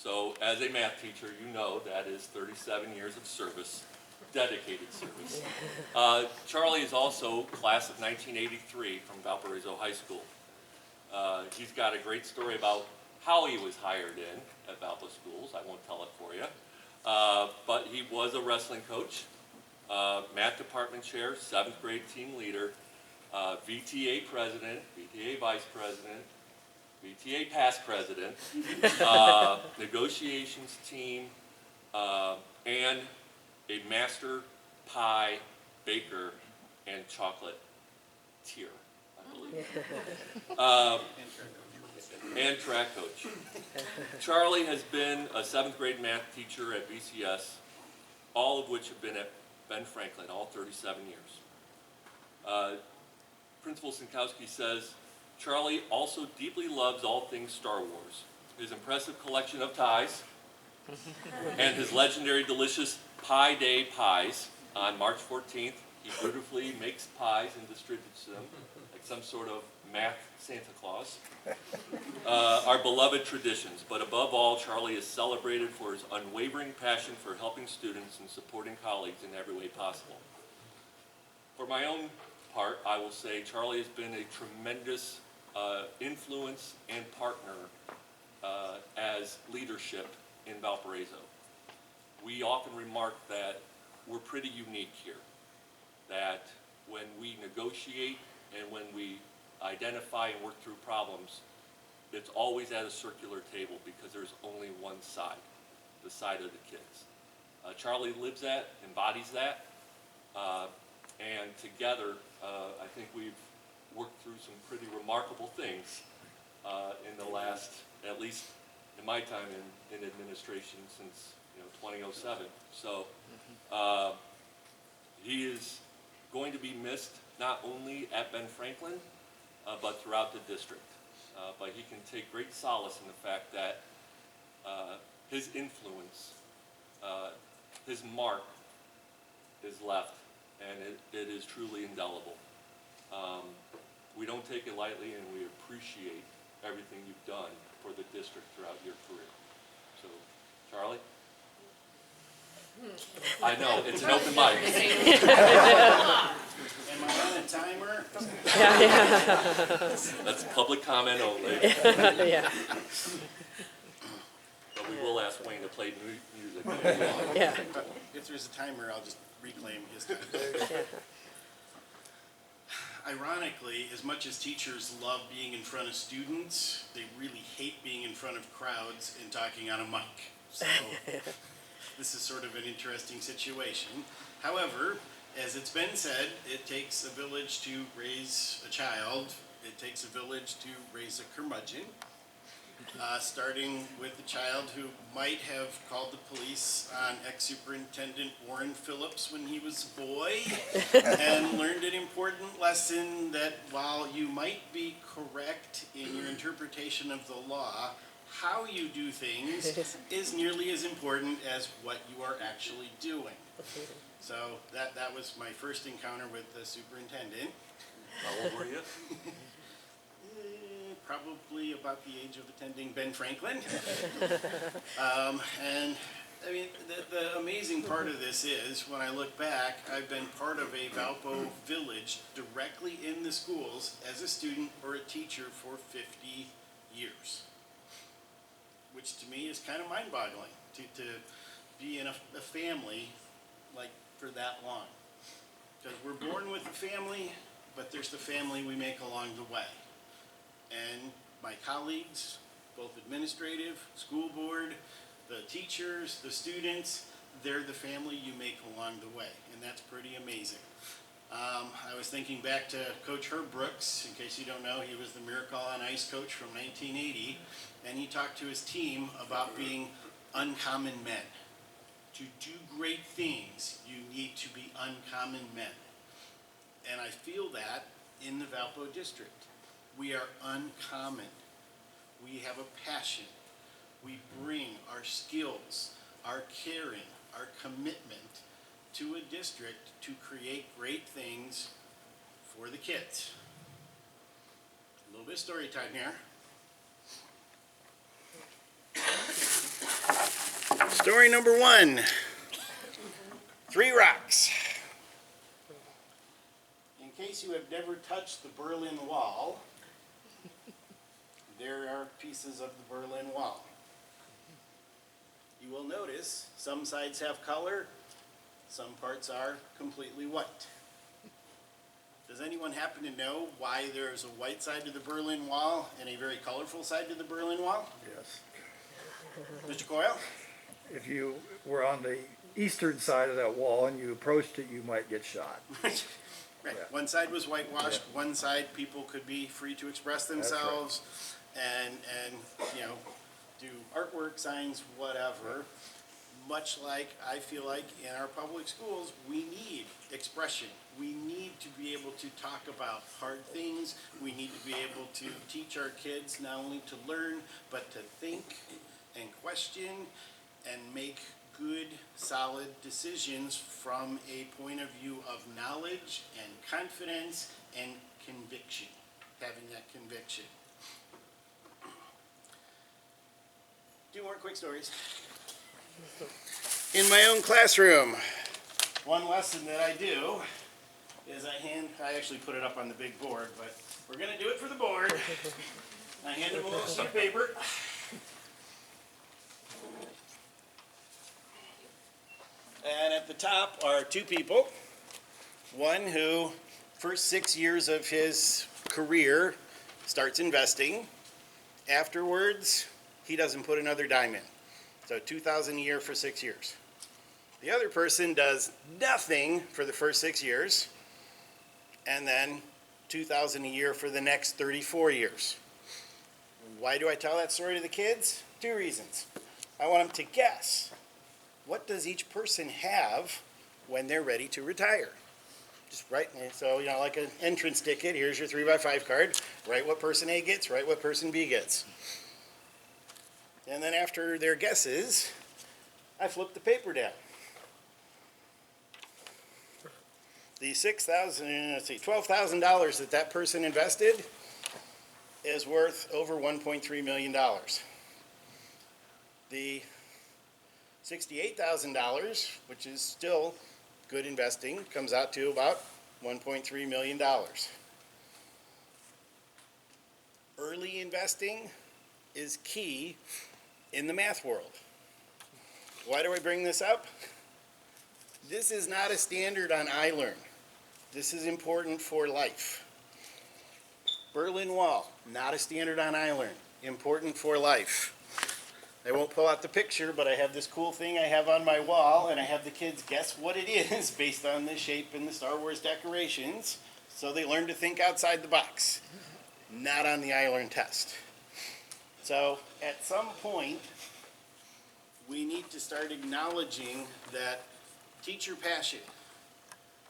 So as a math teacher, you know that is 37 years of service, dedicated service. Charlie is also class of 1983 from Valparaiso High School. He's got a great story about how he was hired in at Valpo Schools. I won't tell it for you. But he was a wrestling coach, math department chair, 7th grade team leader, VTA president, VTA vice president, VTA past president, negotiations team, and a master pie baker and chocolate tier, I believe. And track coach. Charlie has been a 7th grade math teacher at VCS, all of which have been at Ben Franklin, all 37 years. Principal Sinkowski says, Charlie also deeply loves all things Star Wars. His impressive collection of ties and his legendary delicious Pie Day pies on March 14th. He beautifully makes pies and distributes them like some sort of math Santa Claus. Our beloved traditions, but above all, Charlie is celebrated for his unwavering passion for helping students and supporting colleagues in every way possible. For my own part, I will say Charlie has been a tremendous influence and partner as leadership in Valparaiso. We often remark that we're pretty unique here, that when we negotiate and when we identify and work through problems, it's always at a circular table because there's only one side, the side of the kids. Charlie lives that, embodies that, and together I think we've worked through some pretty remarkable things in the last, at least in my time in administration since 2007. So he is going to be missed not only at Ben Franklin, but throughout the district. But he can take great solace in the fact that his influence, his mark is left, and it is truly indelible. We don't take it lightly, and we appreciate everything you've done for the district throughout your career. So, Charlie? I know, it's an open mic. Am I on a timer? That's public comment only. Yeah. But we will ask Wayne to play music. Yeah. If there's a timer, I'll just reclaim his time. Ironically, as much as teachers love being in front of students, they really hate being in front of crowds and talking on a mic. So this is sort of an interesting situation. However, as it's been said, it takes a village to raise a child. It takes a village to raise a curmudgeon. Starting with a child who might have called the police on ex-superintendent Warren Phillips when he was a boy and learned an important lesson that while you might be correct in your interpretation of the law, how you do things is nearly as important as what you are actually doing. So that was my first encounter with the superintendent. How old were you? Probably about the age of attending Ben Franklin. And I mean, the amazing part of this is, when I look back, I've been part of a Valpo village directly in the schools as a student or a teacher for 50 years. Which to me is kind of mind-boggling, to be in a family like for that long. Because we're born with a family, but there's the family we make along the way. And my colleagues, both administrative, school board, the teachers, the students, they're the family you make along the way, and that's pretty amazing. I was thinking back to Coach Herb Brooks. In case you don't know, he was the Miracle on Ice coach from 1980, and he talked to his team about being uncommon men. To do great things, you need to be uncommon men. And I feel that in the Valpo district. We are uncommon. We have a passion. We bring our skills, our caring, our commitment to a district to create great things for the kids. A little bit of story time here. Story number 1, 3 rocks. In case you have never touched the Berlin Wall, there are pieces of the Berlin Wall. You will notice some sides have color, some parts are completely white. Does anyone happen to know why there's a white side to the Berlin Wall and a very colorful side to the Berlin Wall? Yes. Mr. Coyle? If you were on the eastern side of that wall and you approached it, you might get shot. Right. Yeah. One side was whitewashed, Yeah. one side people could be free to express That's right. themselves and you know, do artwork, signs, whatever. Much like I feel like in our public schools, we need expression. We need to be able to talk about hard things. We need to be able to teach our kids not only to learn, but to think and question and make good, solid decisions from a point of view of knowledge and confidence and conviction, having that conviction. 2 more quick stories. In my own classroom, one lesson that I do is I actually put it up on the big board, but we're going to do it for the board. I hand them a little sheet of paper. And at the top are 2 people. One who, first 6 years of his career, starts investing. Afterwards, he doesn't put another dime in. So $2,000 a year for 6 years. The other person does nothing for the first 6 years, and then $2,000 a year for the next 34 years. Why do I tell that story to the kids? 2 reasons. I want them to guess, what does each person have when they're ready to retire? Just write, so, you know, like an entrance ticket, here's your 3x5 card, write what person A gets, write what person B gets. And then after their guesses, I flip the paper down. The $12,000 that person invested is worth over $1.3 million. The $68,000, which is still good investing, comes out to about $1.3 million. Early investing is key in the math world. Why do I bring this up? This is not a standard on iLearn. This is important for life. Berlin Wall, not a standard on iLearn, important for life. I won't pull out the picture, but I have this cool thing I have on my wall, and I have the kids guess what it is based on the shape and the Star Wars decorations, so they learn to think outside the box. Not on the iLearn test. So at some point, we need to start acknowledging that teacher passion,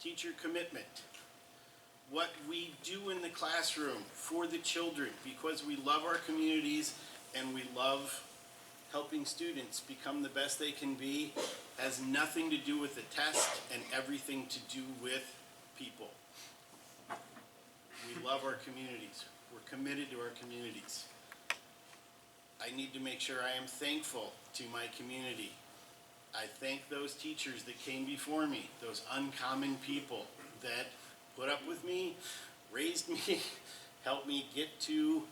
teacher commitment, what we do in the classroom for the children because we love our communities and we love helping students become the best they can be, has nothing to do with the test and everything to do with people. We love our communities. We're committed to our communities. I need to make sure I am thankful to my community. I thank those teachers that came before me, those uncommon people that put up with me, raised me, helped me get to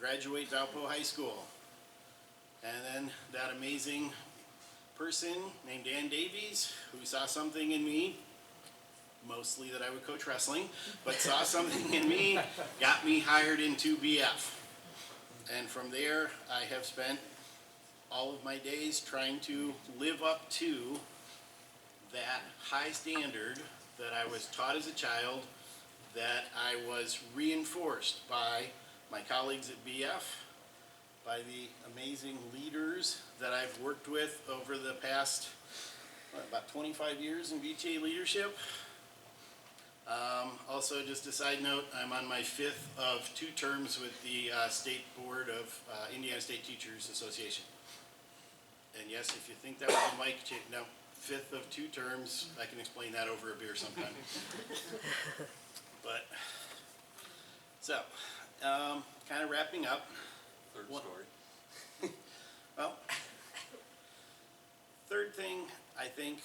graduate Valpo High School. And then that amazing person named Dan Davies, who saw something in me, mostly that I would coach wrestling, but saw something in me, got me hired into BF. And from there, I have spent all of my days trying to live up to that high standard that I was taught as a child, that I was reinforced by my colleagues at BF, by the amazing leaders that I've worked with over the past, about 25 years in VTA leadership. Also, just a side note, I'm on my 5th of 2 terms with the State Board of Indiana State Teachers Association. And yes, if you think that was a mic check, no, 5th of 2 terms, I can explain that over a beer sometime. But, so, kind of wrapping up. Third story. Well, thing, I think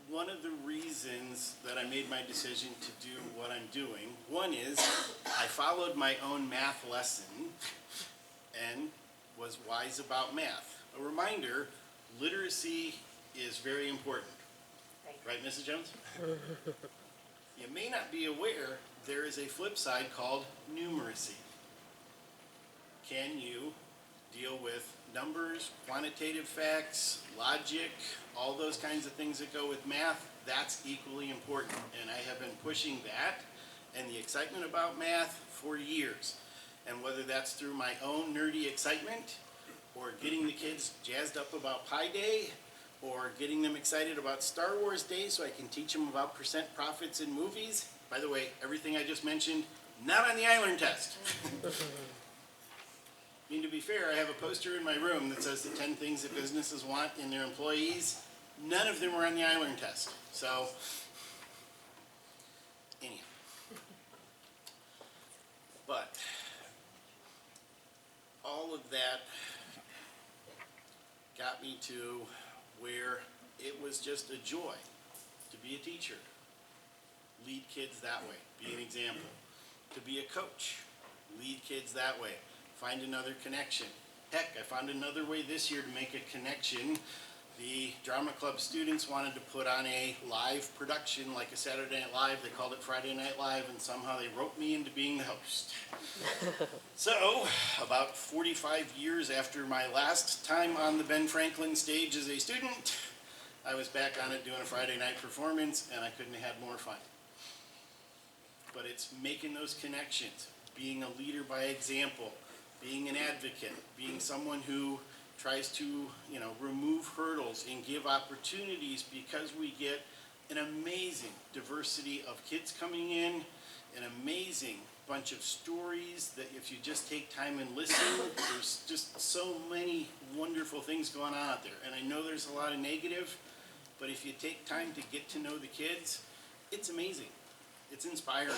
one of the reasons that I made my decision to do what I'm doing, one is I followed my own math lesson and was wise about math. A reminder, literacy is very important. Right, Mrs. Jones? You may not be aware, there is a flip side called numeracy. Can you deal with numbers, quantitative facts, logic, all those kinds of things that go with math? That's equally important. And I have been pushing that and the excitement about math for years. And whether that's through my own nerdy excitement, or getting the kids jazzed up about Pi Day, or getting them excited about Star Wars Day so I can teach them about percent profits in movies. By the way, everything I just mentioned, not on the Eilern test. I mean, to be fair, I have a poster in my room that says the 10 things that businesses want in their employees. None of them are on the Eilern test. So, anyhow. But, all of that got me to where it was just a joy to be a teacher, lead kids that way, be an example, to be a coach, lead kids that way, find another connection. Heck, I found another way this year to make a connection. The drama club students wanted to put on a live production like a Saturday Night Live. They called it Friday Night Live, and somehow they roped me into being the host. So, about 45 years after my last time on the Ben Franklin stage as a student, I was back on it doing a Friday night performance, and I couldn't have had more fun. But it's making those connections, being a leader by example, being an advocate, being someone who tries to, remove hurdles and give opportunities, because we get an amazing diversity of kids coming in, an amazing bunch of stories that if you just take time and listen, there's just so many wonderful things going on out there. And I know there's a lot of negative, but if you take time to get to know the kids, it's amazing. It's inspiring.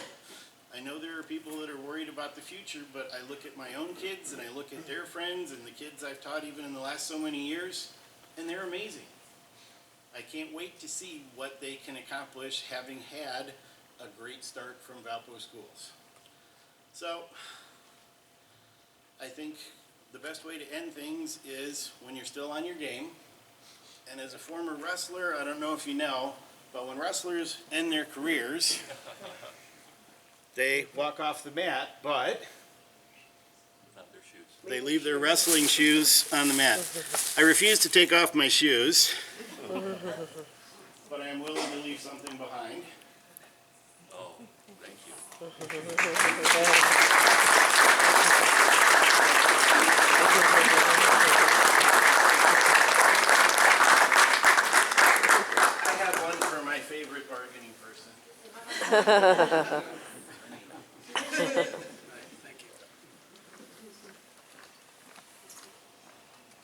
I know there are people that are worried about the future, but I look at my own kids and I look at their friends and the kids I've taught even in the last so many years, and they're amazing. I can't wait to see what they can accomplish having had a great start from Valpo schools. So, I think the best way to end things is when you're still on your game. And as a former wrestler, I don't know if you know, but when wrestlers end their careers, they walk off the mat, but Not their shoes. they leave their wrestling shoes on the mat. I refuse to take off my shoes, but I am willing to leave something behind. Oh, thank you. I have one for my favorite bargaining person.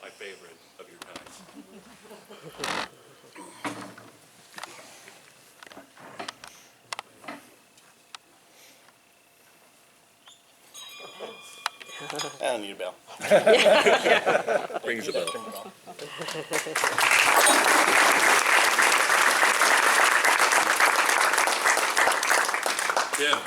My favorite of your times. I don't need a bell. Rings a bell. Tim,